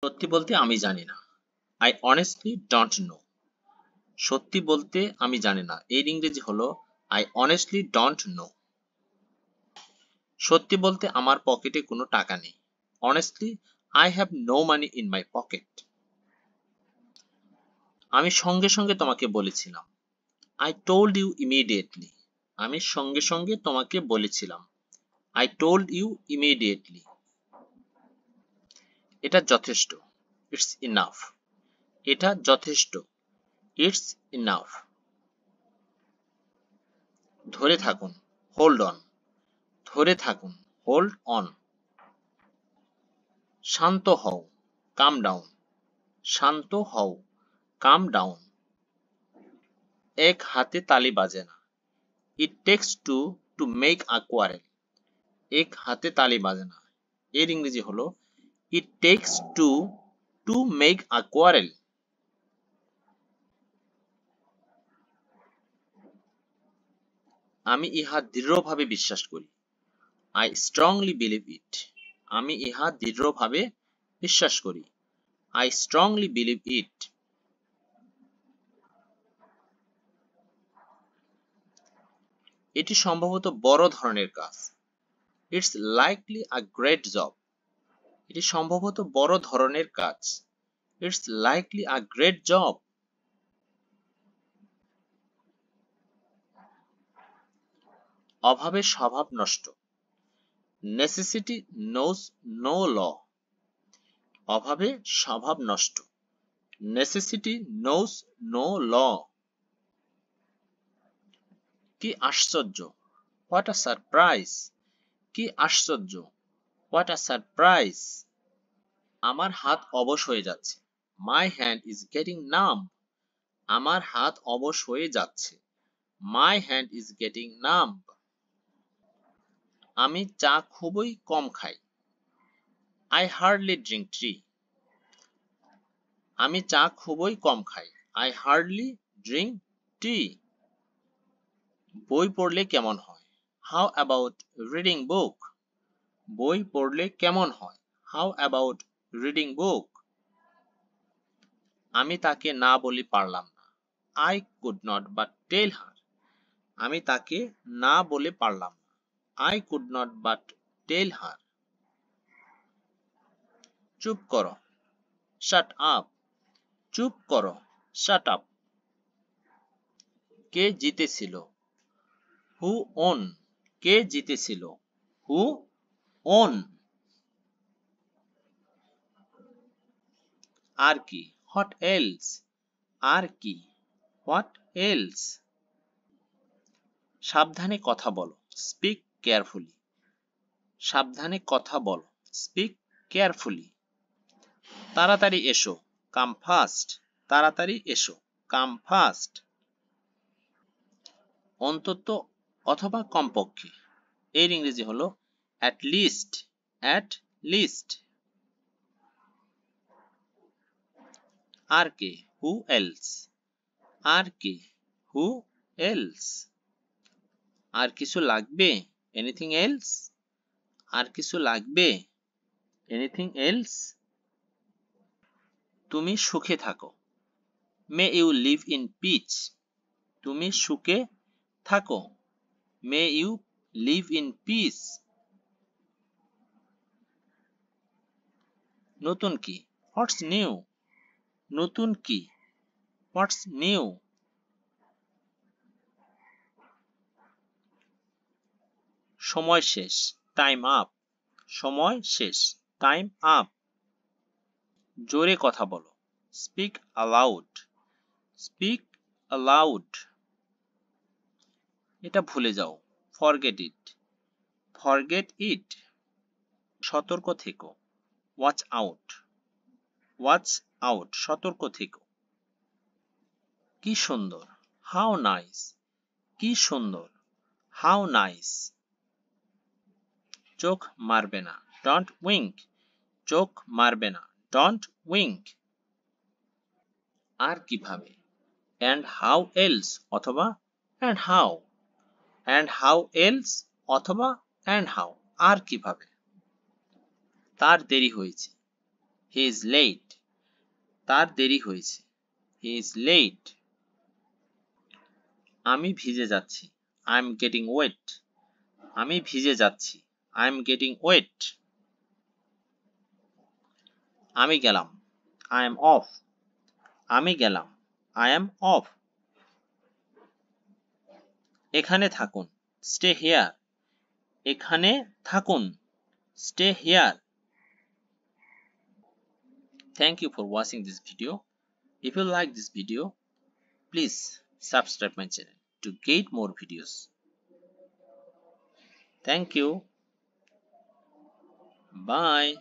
সত্যি বলতে আমি জানি না। I honestly don't know. সত্যি বলতে আমি জানি না। এর ইংরেজি হলো I honestly don't know. সত্যি বলতে আমার পকেটে কোনো টাকা নেই। Honestly, I have no money in my pocket. আমি সঙ্গে সঙ্গে তোমাকে বলেছিলাম। I told you immediately. আমি সঙ্গে সঙ্গে তোমাকে বলেছিলাম। I told you immediately. এটা যথেষ্ট। It's enough. এটা যথেষ্ট। It's enough. ধরে থাকুন। Hold on. ধরে থাকুন। Hold on. শান্ত হও। Calm down. শান্ত হও। Calm down. এক হাতে তালি বাজে না। It takes two to make a quarrel. এক হাতে তালি বাজে না। এর ইংরেজি হলো It takes two to make a quarrel. আমি ইহা দৃঢ়ভাবে বিশ্বাস করি। I strongly believe it. আমি ইহা দৃঢ়ভাবে বিশ্বাস করি। I strongly believe it. এটি সম্ভবত বড় ধরনের কাজ। It's likely a great job. এটি সম্ভবত বড় ধরনের কাজ। It's likely a great job. অভাবে স্বভাব নষ্ট। Necessity knows no law. অভাবে স্বভাব নষ্ট। Necessity knows no law. কি আশ্চর্য! What a surprise! কি আশ্চর্য! What a surprise! আমার হাত অবশ হয়ে যাচ্ছে। My hand is getting numb. আমার হাত অবশ হয়ে যাচ্ছে। My hand is getting numb. আমি চা খুবই কম খাই। I hardly drink tea. আমি চা খুবই কম খাই। I hardly drink tea. বই পড়লে কেমন হয়? How about reading book? বই পড়লে কেমন হয়? How about reading book? আমি তাকে না বলে পারলাম না। I could not but tell her. আমি তাকে না বলে পারলাম না। I could not but tell her. চুপ করো। Shut up. চুপ করো। Shut up. কে জিতেছিল? Who won? কে জিতেছিল? Who won? আর কি? What else? আর কি? What else? সাবধানে কথা বলো। Speak carefully. সাবধানে কথা বলো। Speak carefully. তাড়াতাড়ি এসো। Come fast. তাড়াতাড়ি এসো। Come fast. অন্তত অথবা কমপক্ষে। এর ইংরেজি হলো at least. At least. R K? Who else? R K? Who else? আর কিছু লাগবে? Anything else? আর কিছু লাগবে? Anything else? তুমি সুখে থাকো। May you live in peace. তুমি সুখে থাকো। May you live in peace. নতুন কি? What's new? নতুন কি? What's new? সময় শেষ। Time up. সময় শেষ। Time up. জোরে কথা বলো। Speak aloud. Speak aloud. এটা ভুলে যাও। Forget it. Forget it. সতর্ক থেকো। Watch out. Watch out. সতর্ক থেকো। কি সুন্দর। How nice. কি সুন্দর। How nice. চোখ মারবে না। Don't wink. চোখ মারবে না। Don't wink. আর কিভাবে? And how else অথবা and how. And how else অথবা and how. আর কিভাবে? তার দেরি হয়েছে। হি ইজ লেট, তার দেরি হয়েছে। He is late. আমি ভিজে যাচ্ছি, আই এম গেটিং ওয়েট, আমি ভিজে যাচ্ছি, আই এম গেটিং ওয়েট। আমি গেলাম, আই এম অফ, আমি গেলাম, আই এম অফ। এখানে থাকুন, স্টে হিয়ার, এখানে থাকুন, stay here. Thank you for watching this video. If you like this video, please subscribe my channel to get more videos. Thank you. Bye.